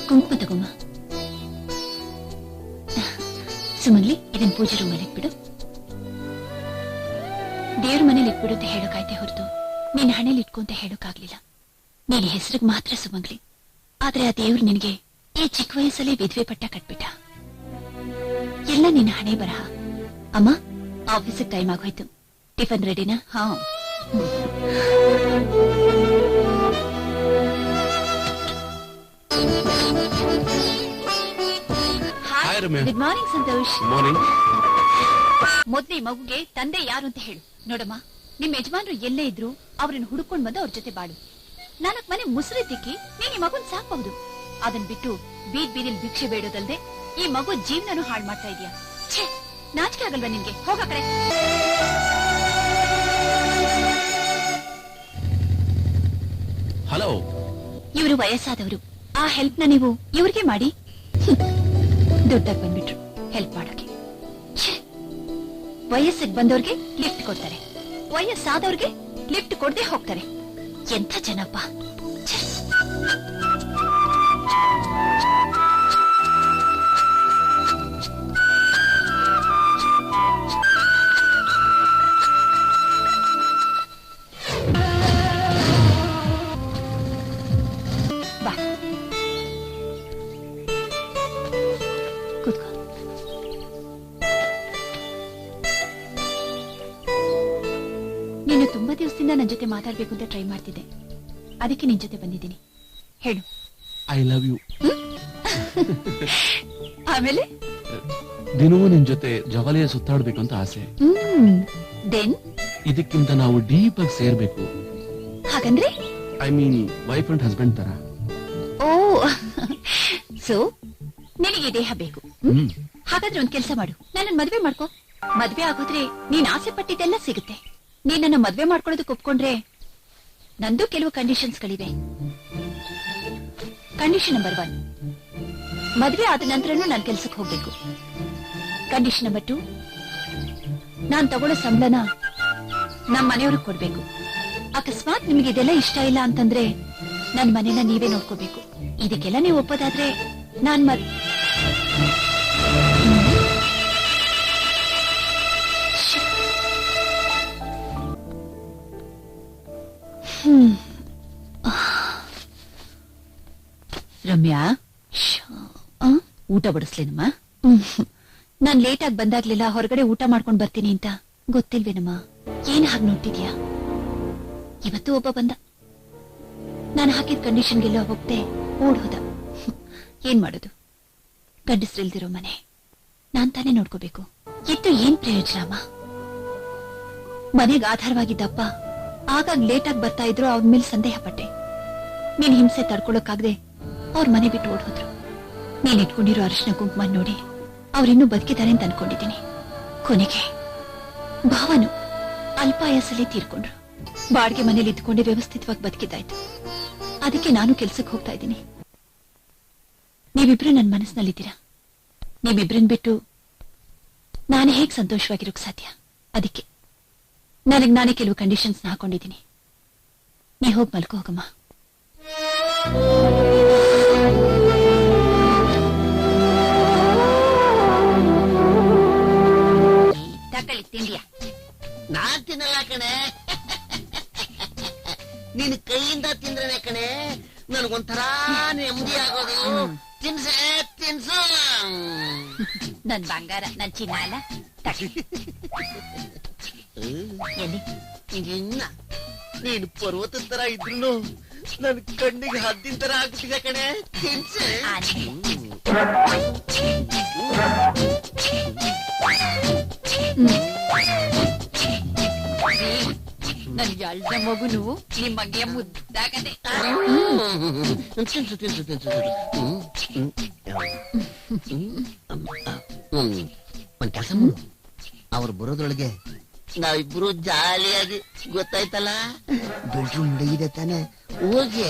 ಕುಂಕುಮ ತಗೊಮ್ಮ. ಸುಮಂಗ್ಲಿ, ಇದನ್ ಪೂಜೆ ರೂಮಲ್ಲಿ ಇಟ್ಬಿಡು. ದೇವ್ರ ಮನೇಲಿ ಇಟ್ಬಿಡು ಅಂತ ಹೇಳೋಕಾಯ್ತೆ ಹೊರತು ನೀನ್ ಹಣೆಲಿ ಇಟ್ಕೊ ಅಂತ ಹೇಳೋಕಾಗ್ಲಿಲ್ಲ. ನೀನ್ ಹೆಸರಿಗೆ ಮಾತ್ರ ಸುಮಂಗ್ಲಿ, ಆದ್ರೆ ಆ ದೇವ್ರು ನಿನಗೆ ಈ ಚಿಕ್ಕ ವಯಸ್ಸಲ್ಲಿ ವಿಧವೆ ಪಟ್ಟ ಕಟ್ಬಿಟ್ಟ. ಎಲ್ಲ ನಿನ್ನ ಹಣೆ ಬರಹ. ಅಮ್ಮ, ಆಫೀಸಿಗೆ ಟೈಮ್ ಆಗೋಯ್ತು. ಟಿಫನ್ ರೆಡಿನಾ? ಹಾ. Good morning Santosh. ಮೊದ್ಲು ಈ ಮಗುಗೆ ತಂದೆ ಯಾರು ಅಂತ ಹೇಳು. ನೋಡಮ್ಮ, ನಿಮ್ ಯಜಮಾನ್ರು ಎಲ್ಲೇ ಇದ್ರು ಅವ್ರನ್ನ ಹುಡುಕೊಂಡ್ ಬಂದು ಅವ್ರ ಜೊತೆ ಬಾಳು. 4 ಮನೆ ಮುಸುರಿ ತಿಕ್ಕಿ ನೀನ್ ಈ ಮಗುನ್ ಸಾಕ್ಬಹುದು. ಅದನ್ ಬಿಟ್ಟು ಬೀದಿಲ್ ಭಿಕ್ಷೆ ಬೇಡೋದಲ್ದೆ ಈ ಮಗು ಜೀವನನು ಹಾಳು ಮಾಡ್ತಾ ಇದೀಯ. ಛೇ, ನಾಚಿಕೆ ಆಗಲ್ವಾ ನಿನ್ಗೆ? ಹೋಗ ಕಡೆ. ಹಲೋ. ಇವರು ವಯಸ್ಸಾದವರು. ಆ ಹೆಲ್ಪ್ ನ ನೀವು ಇವ್ರಿಗೆ ಮಾಡಿ. ದುಡ್ಡಾಗಿ ಬಂದ್ಬಿಟ್ರು ಹೆಲ್ಪ್ ಮಾಡೋಕೆ. ವಯಸ್ಸಿಗೆ ಬಂದವ್ರಿಗೆ ಲಿಫ್ಟ್ ಕೊಡ್ತಾರೆ, ವಯಸ್ಸಾದವ್ರಿಗೆ ಲಿಫ್ಟ್ ಕೊಡದೆ ಹೋಗ್ತಾರೆ. ಎಂಥ ಜನಪ್ಪ. ಬಾ, ಕೂತ್ಕೋ. ನೀನು ತುಂಬಾ ದಿವಸದಿಂದ ನನ್ನ ಜೊತೆ ಮಾತಾಡ್ಬೇಕು ಅಂತ ಟ್ರೈ ಮಾಡ್ತಿದ್ದೆ, ಅದಕ್ಕೆ ನಿನ್ ಜೊತೆ ಬಂದಿದ್ದೀನಿ. ಹೇಳು. I love you. ಆಮೇಲೆ ದಿನವೂ ನಿನ್ ಜೊತೆ ಜವಾಲಿಯ ಸುತ್ತಾಡ್ಬೇಕು ಅಂತ ಆಸೆ. ದೆನ್ ಇದಕ್ಕಿಂತ ನಾವು ಡೀಪ್ ಆಗಿ ಸೇರ್ಬೇಕು. ಹಾಗಂದ್ರೆ I mean wife and husband ತರ. ಓ, ಸೊ ನಿನಗೆ ದೇಹ ಬೇಕು. ಹಾಗಾದ್ರೆ ಒಂದ್ ಕೆಲ್ಸ ಮಾಡು, ನನ್ನ ಮದ್ವೆ ಮಾಡ್ಕೋ. ಮದ್ವೆ ಆಗೋದ್ರೆ ನೀನ್ ಆಸೆ ಪಟ್ಟಿದ್ದೆಲ್ಲ ಸಿಗುತ್ತೆ. ನೀನ್ ನನ್ನ ಮದ್ವೆ ಮಾಡ್ಕೊಳ್ಳೋದಕ್ಕೆ ಒಪ್ಕೊಂಡ್ರೆ ನಂದು ಕೆಲವು ಕಂಡೀಷನ್ಸ್ಗಳಿವೆ. ಕಂಡೀಷನ್ ನಂಬರ್ 1, ಮದ್ವೆ ಆದ ನಂತರನೂ ನಾನ್ ಕೆಲ್ಸಕ್ಕೆ ಹೋಗ್ಬೇಕು. ಕಂಡೀಷನ್ ನಂಬರ್ 2, ನಾನ್ ತಗೊಳ್ಳೋ ಸಂಬಳನ ನಮ್ ಮನೆಯವ್ರಿಗೆ ಕೊಡ್ಬೇಕು. ಅಕಸ್ಮಾತ್ ನಿಮ್ಗೆ ಇದೆಲ್ಲ ಇಷ್ಟ ಇಲ್ಲ ಅಂತಂದ್ರೆ ನನ್ ಮನೇನ ನೀವೇ ನೋಡ್ಕೋಬೇಕು. ಇದಕ್ಕೆಲ್ಲ ನೀವು ಒಪ್ಪೋದಾದ್ರೆ ನಾನ್ ರಮ್ಯಾ, ಊಟ ಬಡಿಸ್ಲೇನಮ್ಮ? ನಾನ್ ಲೇಟ್ ಆಗಿ ಬಂದಾಗ್ಲಿಲ್ಲ ಹೊರಗಡೆ ಊಟ ಮಾಡ್ಕೊಂಡ್ ಬರ್ತೀನಿ ಅಂತ ಗೊತ್ತಿಲ್ವೇನಮ್ಮ? ಏನ್ ಹಾಗೆ ನೋಡ್ತಿದ್ಯಾ? ಇವತ್ತು ಒಬ್ಬ ಬಂದ, ನಾನು ಹಾಕಿದ ಕಂಡೀಷನ್ಗೆಲ್ಲ ಹೋಗ್ದೆ ಓಡ್ ಹೋದ. ಏನ್ ಮಾಡೋದು? ಗಂಡಸ್ರಿಲ್ದಿರೋ ಮನೆ ನಾನ್ ತಾನೇ ನೋಡ್ಕೋಬೇಕು. ಇತ್ತು ಏನ್ ಪ್ರಯೋಜನ ಅಮ್ಮ? ಮನೆಗೆ ಆಧಾರವಾಗಿದ್ದಪ್ಪ ಆಗಾಗ ಲೇಟ್ ಆಗಿ ಬರ್ತಾ ಇದ್ರು. ಅವ್ರ ಮೇಲೆ ಸಂದೇಹ ಪಟ್ಟೆ. ನೀನ್ ಹಿಂಸೆ ತಡ್ಕೊಳಕ್ಕಾಗದೆ ಅವ್ರ ಮನೆ ಬಿಟ್ಟು ಓಡ್ ಹೋದ್ರು. ನೀನ್ ಇಟ್ಕೊಂಡಿರೋ ಅರಿಶಿನ ಕುಂಕುಮ ನೋಡಿ ಅವ್ರಿನ್ನೂ ಬದುಕಿದ್ದಾರೆ ಅಂತ ಅನ್ಕೊಂಡಿದ್ದೀನಿ. ಕೊನೆಗೆ ಭಾವನು ಅಲ್ಪಾಯಾಸಲ್ಲೇ ತೀರ್ಕೊಂಡ್ರು. ಬಾಡಿಗೆ ಮನೇಲಿ ಇದ್ಕೊಂಡೆ ವ್ಯವಸ್ಥಿತವಾಗಿ ಬದುಕಿದ್ದಾಯ್ತು. ಅದಕ್ಕೆ ನಾನು ಕೆಲ್ಸಕ್ಕೆ ಹೋಗ್ತಾ ಇದ್ದೀನಿ. ನೀವಿಬ್ರು ನನ್ನ ಮನಸ್ಸಿನಲ್ಲಿದ್ದೀರಾ. ನೀವಿಬ್ರನ್ ಬಿಟ್ಟು ನಾನು ಹೇಗ್ ಸಂತೋಷವಾಗಿರೋಕ್ ಸಾಧ್ಯ? ಅದಕ್ಕೆ ನಾನೇ ಕೆಲವು ಕಂಡೀಷನ್ಸ್ ಹಾಕೊಂಡಿದ್ದೀನಿ. ನೀ ಹೋಗಿ ಮಲ್ಕೋ ಹೋಗಮ್ಮ. ತಕೊಳ್ಳಿ ತಿಂಡಿಯ. ನಾನ್ ತಿನ್ನಲ್ಲ ಕಣೆ, ನಿನ್ ಕೈಯಿಂದ ತಿಂದ್ರೆ ಕಣೆ ನನ್ಗೊಂಥರ ನೆಮ್ಮದಿ ಆಗೋದು. ತಿನ್ಸೆ ತಿನ್ಸು. ನನ್ ಬಂಗಾರ, ನನ್ ಚಿನ್ನ ಅಲ್ಲ. ಎಲ್ಲಿ ಇನ್ನ ನೀನ್ ಪರ್ವತ ತರ ಇದ್ರು ನನ್ ಕಣ್ಣಿಗೆ ಹದ್ದಿನ ತರ ಆಗ್ಬಿಟ್ಟಿದೆ ಕಣೆ. ತಿನ್ಸೆ. ನನ್ ಎಳ್ದ ಮಗುನು ನಿಮ್ಮಂಗೆ ಮುದ್ದಾಗದೆ. ತಿನ್ಸು ತಿನ್ಸು ತಿನ್ಸು. ಒಂದ್ ಕೆಲಸ ಮಾಡು, ಅವ್ರು ಬರೋದ್ರೊಳಗೆ ನಾವಿಬ್ರು ಜಾಲಿಯಾಗಿ, ಗೊತ್ತಾಯ್ತಲ್ಲ? ಬೆಡ್ರೂಮ್ ಇದೆ ತಾನೆ, ಹೋಗಿ.